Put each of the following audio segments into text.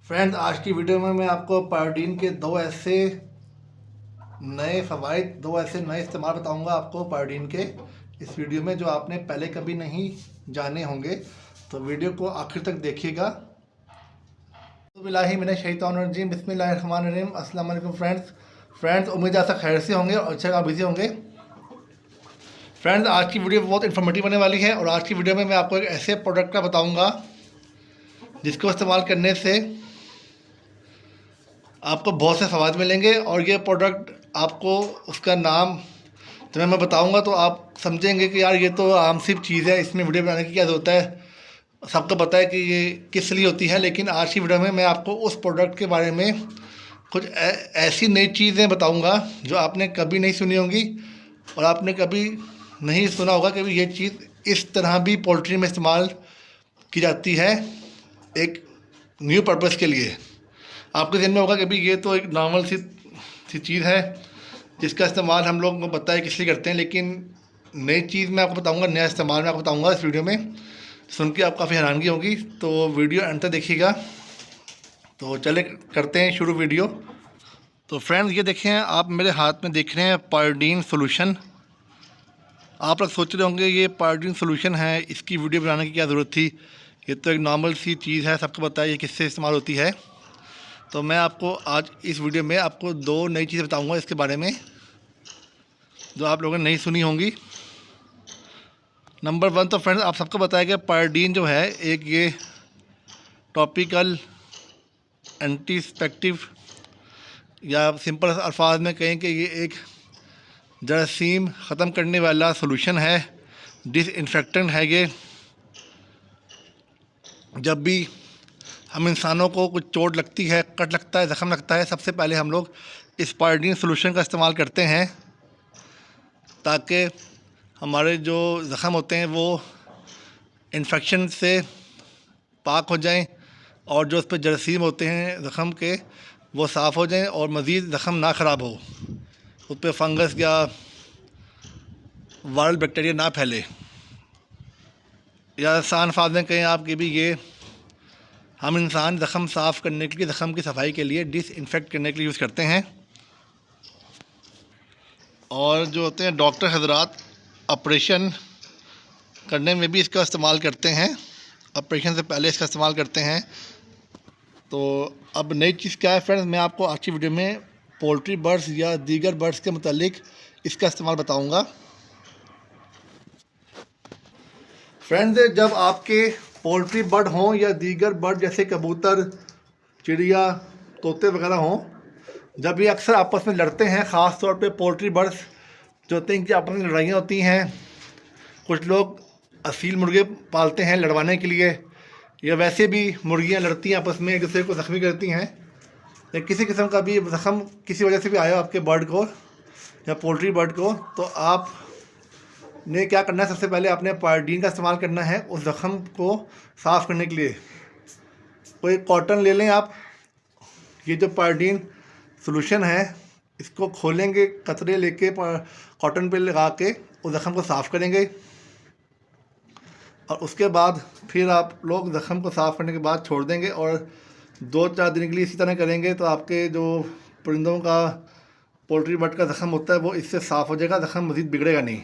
Friends, आज की video में मैं आपको पायोडीन के दो ऐसे नए फ़वाइद, दो ऐसे नए इस्तेमाल बताऊंगा आपको पायोडीन के इस वीडियो में, जो आपने पहले कभी नहीं जाने होंगे। तो वीडियो को आखिर तक देखिएगा। तो बिलाही मैंने शैतानुर्रजीम बिस्मिल्लाहिर्रहमानिर्रहीम। अस्सलाम वालेकुम फ्रेंड्स, उम्मीद है खैर से होंगे और अच्छे काम बिजी होंगे। फ्रेंड्स, आज की वीडियो बहुत इन्फॉर्मेटिव होने वाली है और आज की वीडियो में मैं आपको एक ऐसे प्रोडक्ट का बताऊँगा जिसको इस्तेमाल करने से आपको बहुत से फ़वाद मिलेंगे। और ये प्रोडक्ट आपको उसका नाम जब मैं बताऊंगा तो आप समझेंगे कि यार ये तो आम सी चीज़ है, इसमें वीडियो बनाने की क्या ज़रूरत है। सबको पता है कि ये किस लिए होती है, लेकिन आज की वीडियो में मैं आपको उस प्रोडक्ट के बारे में कुछ ऐसी नई चीज़ें बताऊंगा जो आपने कभी नहीं सुनी होंगी और आपने कभी नहीं सुना होगा कि ये चीज़ इस तरह भी पोल्ट्री में इस्तेमाल की जाती है, एक न्यू पर्पज़ के लिए। आपके जहन में होगा कि भाई ये तो एक नॉर्मल सी चीज़ है जिसका इस्तेमाल हम लोग को पता है किस लिए करते हैं, लेकिन नई चीज़ मैं आपको बताऊंगा, नया इस्तेमाल मैं आपको बताऊंगा इस वीडियो में। सुन के आपको काफ़ी हैरानगी होगी, तो वीडियो अंत तक देखिएगा। तो चले करते हैं शुरू वीडियो। तो फ्रेंड्स, ये देखें, आप मेरे हाथ में देख रहे हैं पायोडीन सोल्यूशन। आप लोग सोच रहे होंगे ये पायोडीन सोल्यूशन है, इसकी वीडियो बनाने की क्या ज़रूरत थी, ये तो एक नॉर्मल सी चीज़ है, सबको पता है ये किससे इस्तेमाल होती है। तो मैं आपको आज इस वीडियो में आपको दो नई चीज़ें बताऊंगा इसके बारे में जो आप लोगों ने नहीं सुनी होंगी। नंबर वन, तो फ्रेंड्स आप सबको बताया कि पायोडीन जो है एक ये टॉपिकल एंटीसेप्टिव, या सिंपल अल्फाज में कहें कि ये एक जरासीम ख़त्म करने वाला सोल्यूशन है, डिसइंफेक्टेंट है ये। जब भी हम इंसानों को कुछ चोट लगती है, कट लगता है, ज़ख़म लगता है, सबसे पहले हम लोग इस पायोडीन सोल्यूशन का इस्तेमाल करते हैं ताकि हमारे जो ज़ख़म होते हैं वो इन्फेक्शन से पाक हो जाएं और जो उस पर जरासीम होते हैं ज़ख़म के वो साफ़ हो जाएं और मज़ीद ज़ख़म ना ख़राब हो, उस पर फंगस या वायरल बैक्टीरिया ना फैले। या आसान अल्फाज में कहें आप कि भी ये हम इंसान ज़ख़म साफ़ करने के लिए, ज़ख़म की सफाई के लिए, डिसइंफेक्ट करने के लिए यूज़ करते हैं। और जो होते हैं डॉक्टर हजरात ऑपरेशन करने में भी इसका इस्तेमाल करते हैं, ऑपरेशन से पहले इसका इस्तेमाल करते हैं। तो अब नई चीज़ क्या है फ्रेंड्स, मैं आपको आज की वीडियो में पोल्ट्री बर्ड्स या दीगर बर्ड्स के मुतालिक इसका इस्तेमाल बताऊँगा। फ्रेंड्स, जब आपके पोल्ट्री बर्ड हों या दीगर बर्ड जैसे कबूतर, चिड़िया, तोते वगैरह हों, जब ये अक्सर आपस में लड़ते हैं, ख़ास तौर पे पोल्ट्री बर्ड्स जो होते हैं कि आपस में लड़ाइयाँ होती हैं। कुछ लोग असील मुर्गे पालते हैं लड़वाने के लिए, या वैसे भी मुर्गियाँ लड़ती हैं आपस में, एक दूसरे को ज़ख्मी करती हैं। या किसी किस्म का भी ज़ख़म किसी वजह से भी आया आपके बर्ड को या पोल्ट्री बर्ड को, तो आप ने क्या करना है, सबसे पहले आपने पायोडीन का इस्तेमाल करना है उस ज़ख़म को साफ़ करने के लिए। कोई कॉटन ले लें आप, ये जो पायोडीन सोल्यूशन है इसको खोलेंगे, कतरे लेके कॉटन पे लगा के उस ज़ख़म को साफ़ करेंगे। और उसके बाद फिर आप लोग ज़ख़म को साफ़ करने के बाद छोड़ देंगे और 2-4 दिन के लिए इसी तरह करेंगे, तो आपके जो परिंदों का, पोल्ट्री बर्ड का ज़ख़म होता है वो इससे साफ़ हो जाएगा, ज़ख़म मज़ीद बिगड़ेगा नहीं,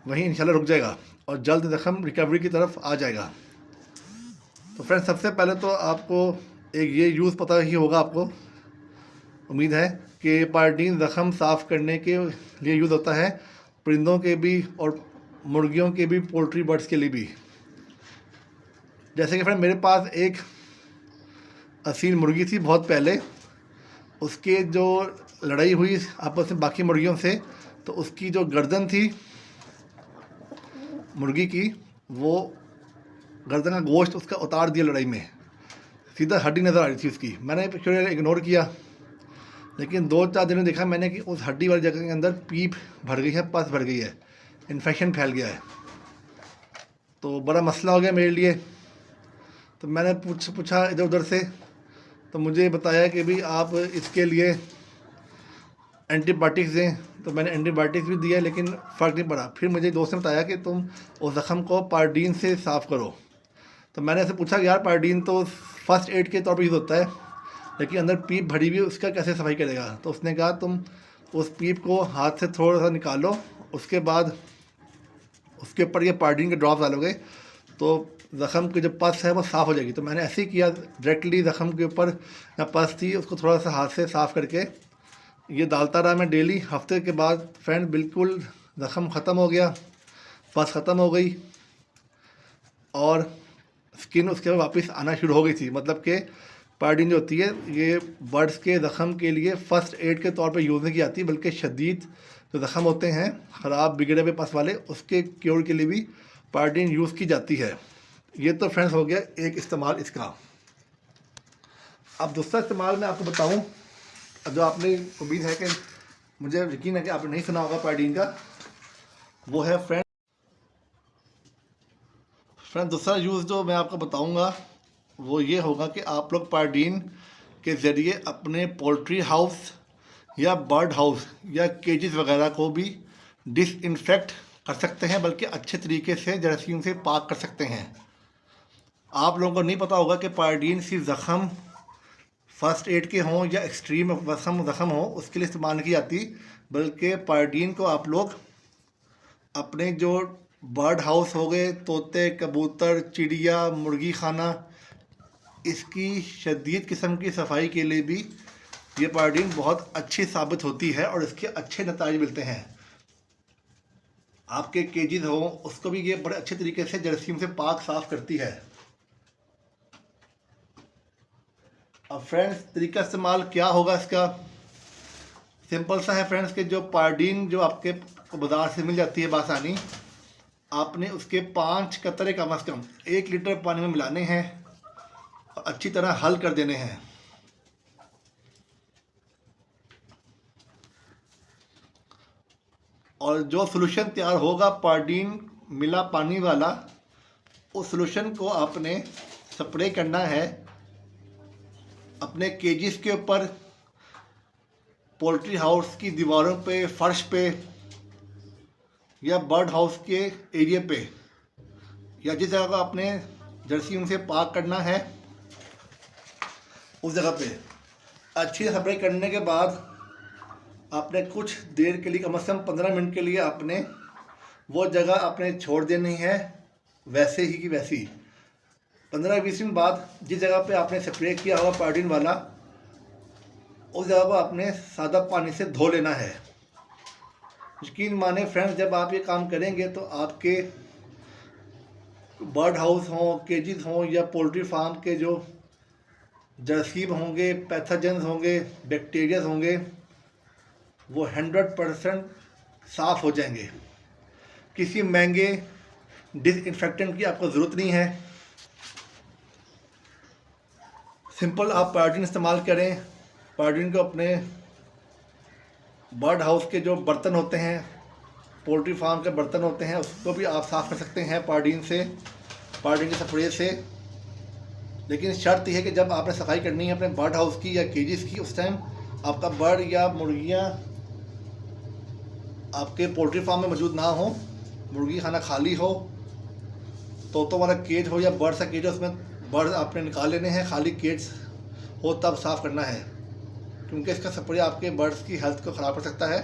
वहीं इंशाल्लाह रुक जाएगा और जल्द ज़ख़म रिकवरी की तरफ आ जाएगा। तो फ्रेंड्स, सबसे पहले तो आपको एक ये यूज़ पता ही होगा आपको, उम्मीद है कि पायोडीन ज़ख़म साफ़ करने के लिए यूज़ होता है, परिंदों के भी और मुर्गियों के भी, पोल्ट्री बर्ड्स के लिए भी। जैसे कि फ्रेंड मेरे पास एक असील मुर्गी थी बहुत पहले, उसके जो लड़ाई हुई आपस में बाकी मुर्गियों से, तो उसकी जो गर्दन थी मुर्गी की, वो गर्दन का गोश्त उसका उतार दिया लड़ाई में, सीधा हड्डी नज़र आ रही थी उसकी। मैंने फिर इग्नोर किया, लेकिन 2-4 दिन में देखा मैंने कि उस हड्डी वाली जगह के अंदर पीप भर गई है, पस भर गई है, इन्फेक्शन फैल गया है। तो बड़ा मसला हो गया मेरे लिए। तो मैंने पूछा इधर उधर से, तो मुझे बताया कि भाई आप इसके लिए एंटीबायोटिक्स दें। तो मैंने एंटीबायोटिक्स भी दिया, लेकिन फ़र्क नहीं पड़ा। फिर मुझे दोस्त ने बताया कि तुम उस ज़ख़म को पायोडीन से साफ़ करो। तो मैंने ऐसे पूछा कि यार पायोडीन तो फ़र्स्ट एड के तौर पर यूज़ होता है, लेकिन अंदर पीप भरी हुई है, उसका कैसे सफाई करेगा। तो उसने कहा तुम उस पीप को हाथ से थोड़ा सा निकालो, उसके बाद उसके ऊपर ये पार्डीन के ड्रॉप डालोगे तो ज़ख़म की जो पस है वो साफ़ हो जाएगी। तो मैंने ऐसे ही किया, डायरेक्टली ज़ख़म के ऊपर ना पस थी उसको थोड़ा सा हाथ से साफ़ करके ये डालता रहा मैं डेली। हफ्ते के बाद फ्रेंड बिल्कुल ज़ख़म ख़त्म हो गया, पस ख़त्म हो गई और स्किन उसके बाद वापस आना शुरू हो गई थी। मतलब कि पार्डीन जो होती है ये बर्ड्स के ज़ख़म के लिए फ़र्स्ट एड के तौर पे यूज़ नहीं की जाती, बल्कि शदीद जो ज़ख़म होते हैं ख़राब बिगड़े हुए पस वाले, उसके क्योर के लिए भी पार्डीन यूज़ की जाती है। ये तो फ्रेंड्स हो गया एक इस्तेमाल इसका। अब दूसरा इस्तेमाल मैं आपको बताऊं, जो आपने उम्मीद है कि मुझे यकीन है कि आपने नहीं सुना होगा पार्डीन का, वो है फ्रेंड दूसरा यूज़ जो मैं आपको बताऊंगा वो ये होगा कि आप लोग पार्डीन के ज़रिए अपने पोल्ट्री हाउस या बर्ड हाउस या केजेस वगैरह को भी डिसइंफेक्ट कर सकते हैं, बल्कि अच्छे तरीके से जरासीम से पाक कर सकते हैं। आप लोगों को नहीं पता होगा कि पार्डीन सिर्फ ज़ख़म फ़र्स्ट एड के हों या एक्सट्रीम ज़ख़म हो उसके लिए इस्तेमाल नहीं की जाती, बल्कि पार्डीन को आप लोग अपने जो बर्ड हाउस हो गए, तोते, कबूतर, चिड़िया, मुर्गी खाना, इसकी शदीद किस्म की सफाई के लिए भी ये पार्डीन बहुत अच्छी साबित होती है और इसके अच्छे नतीजे मिलते हैं। आपके केजेस हो उसको भी ये बड़े अच्छे तरीके से जरासीम से पाक साफ करती है। अब फ्रेंड्स तरीका इस्तेमाल क्या होगा इसका, सिंपल सा है फ्रेंड्स कि जो पार्डीन जो आपके बाज़ार से मिल जाती है बासानी, आपने उसके 5 कतरे कम से कम 1 लीटर पानी में मिलाने हैं और अच्छी तरह हल कर देने हैं। और जो सॉल्यूशन तैयार होगा पार्डीन मिला पानी वाला, उस सॉल्यूशन को आपने स्प्रे करना है अपने केजेस के ऊपर, पोल्ट्री हाउस की दीवारों पे, फर्श पे या बर्ड हाउस के एरिया पे, या जिस जगह को आपने जरासीम से पाक करना है उस जगह पे अच्छी स्प्रे करने के बाद आपने कुछ देर के लिए, कम से कम 15 मिनट के लिए आपने वो जगह आपने छोड़ देनी है वैसे ही की वैसी। 15-20 मिनट बाद जिस जगह पे आपने स्प्रे किया होगा पार्डीन वाला, उस जगह को आपने सादा पानी से धो लेना है। यकीन माने फ्रेंड्स, जब आप ये काम करेंगे तो आपके बर्ड हाउस हों, केजेस हों या पोल्ट्री फार्म के जो जरासीम होंगे, पैथोजेंस होंगे, बैक्टीरियाज होंगे, वो 100% साफ़ हो जाएंगे। किसी महंगे डिसइंफेक्टेंट की आपको ज़रूरत नहीं है। सिंपल आप पार्डीन इस्तेमाल करें। पार्डीन को अपने बर्ड हाउस के जो बर्तन होते हैं, पोल्ट्री फार्म के बर्तन होते हैं, उसको भी आप साफ़ कर सकते हैं पार्डीन से, पार्डीन के स्प्रे से। लेकिन शर्त यह है कि जब आपने सफाई करनी है अपने बर्ड हाउस की या केजेस की, उस टाइम आपका बर्ड या मुर्गियाँ आपके पोल्ट्री फार्म में मौजूद ना हो, मुर्गी खाना खाली हो, तोतों वाला केज हो या बर्ड सा केज हो, उसमें बर्ड आपने निकाल लेने हैं, खाली केज हो तब साफ़ करना है, क्योंकि इसका स्प्रे आपके बर्ड्स की हेल्थ को ख़राब कर सकता है।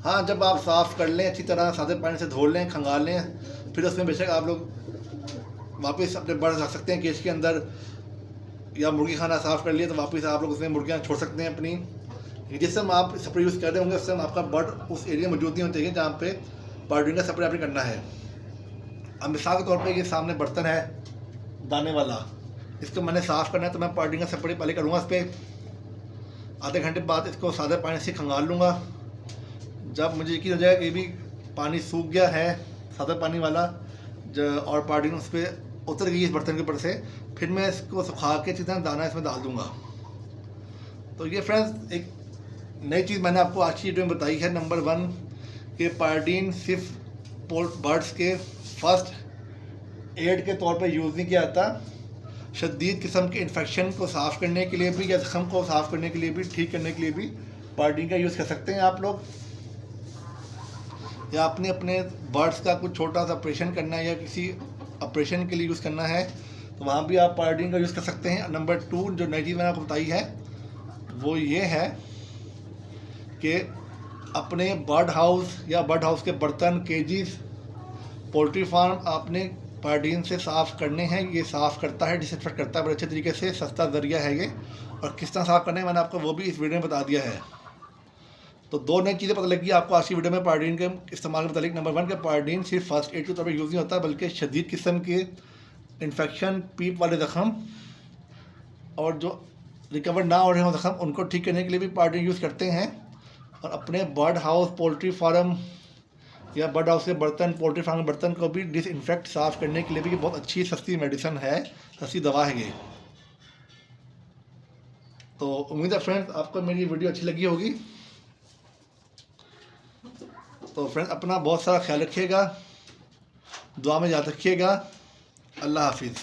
हाँ, जब आप साफ़ कर लें, अच्छी तरह सादे पानी से धो लें, खंगाल लें, फिर उसमें बेशक आप लोग वापस अपने बर्ड रख सकते हैं केज के अंदर, या मुर्गी खाना साफ़ कर लिया तो वापस आप लोग उसमें मुर्गियाँ छोड़ सकते हैं अपनी। जिस समय आप स्प्रे यूज़ कर रहे होंगे उस समय आपका बर्ड उस एरिया में मौजूद नहीं होना चाहिए जहाँ पे पार्डीन का स्प्रे आपने करना है। अब मिसाल के तौर पे ये सामने बर्तन है दाने वाला, इसको मैंने साफ़ करना है तो मैं पार्डीन का स्प्रे पहले करूँगा इस पर, आधे घंटे बाद इसको सादे पानी से खंगाल लूँगा। जब मुझे यकीन हो जाएगा कि भी पानी सूख गया है सादा पानी वाला और पार्डीन उस पर उतर गई इस बर्तन के ऊपर से, फिर मैं इसको सुखा के अच्छी तरह दाना इसमें डाल दूँगा। तो ये फ्रेंड्स एक नई चीज़ मैंने आपको आज की वीडियो में बताई है। नंबर 1 कि पार्डीन सिर्फ बर्ड्स के फर्स्ट एड के तौर पर यूज़ नहीं किया जाता, शदीद किस्म के इन्फेक्शन को साफ़ करने के लिए भी या ज़ख़म को साफ़ करने के लिए भी, ठीक करने के लिए भी पार्डीन का यूज़ कर सकते हैं आप लोग। या आपने अपने बर्ड्स का कुछ छोटा सा ऑपरेशन करना है या किसी ऑपरेशन के लिए यूज़ करना है तो वहाँ भी आप पायोडीन का यूज़ कर सकते हैं। नंबर 2 जो नई चीज़ मैंने आपको बताई है वो ये है कि अपने बर्ड हाउस या बर्ड हाउस के बर्तन, केजीज, पोल्ट्री फार्म आपने पायोडीन से साफ़ करने हैं। ये साफ़ करता है, डिसइंफेक्ट करता है बड़े अच्छे तरीके से, सस्ता ज़रिया है ये। और किस तरह साफ़ करने हैं मैंने आपको वो भी इस वीडियो में बता दिया है। तो 2 नई चीज़ें पता लगी आपको आज की वीडियो में पायोडीन के इस्तेमाल के मतलब। नंबर 1 कि पायोडीन सिर्फ फर्स्ट एड के तौर पर यूज़ नहीं होता, बल्कि शदीद किस्म के इन्फेक्शन, पीप वाले ज़ख़म और जो रिकवर ना हो रहे हों ज़ख़म, उनको ठीक करने के लिए भी पायोडीन यूज़ करते हैं। और अपने बर्ड हाउस, पोल्ट्री फार्म या बर्ड हाउस के बर्तन, पोल्ट्री फार्म के बर्तन को भी डिसइंफेक्ट साफ़ करने के लिए भी ये बहुत अच्छी सस्ती मेडिसिन है, सस्ती दवा है ये। तो उम्मीद है फ्रेंड्स आपको मेरी वीडियो अच्छी लगी होगी। तो फ्रेंड्स अपना बहुत सारा ख्याल रखिएगा, दुआ में याद रखिएगा। अल्लाह हाफिज़।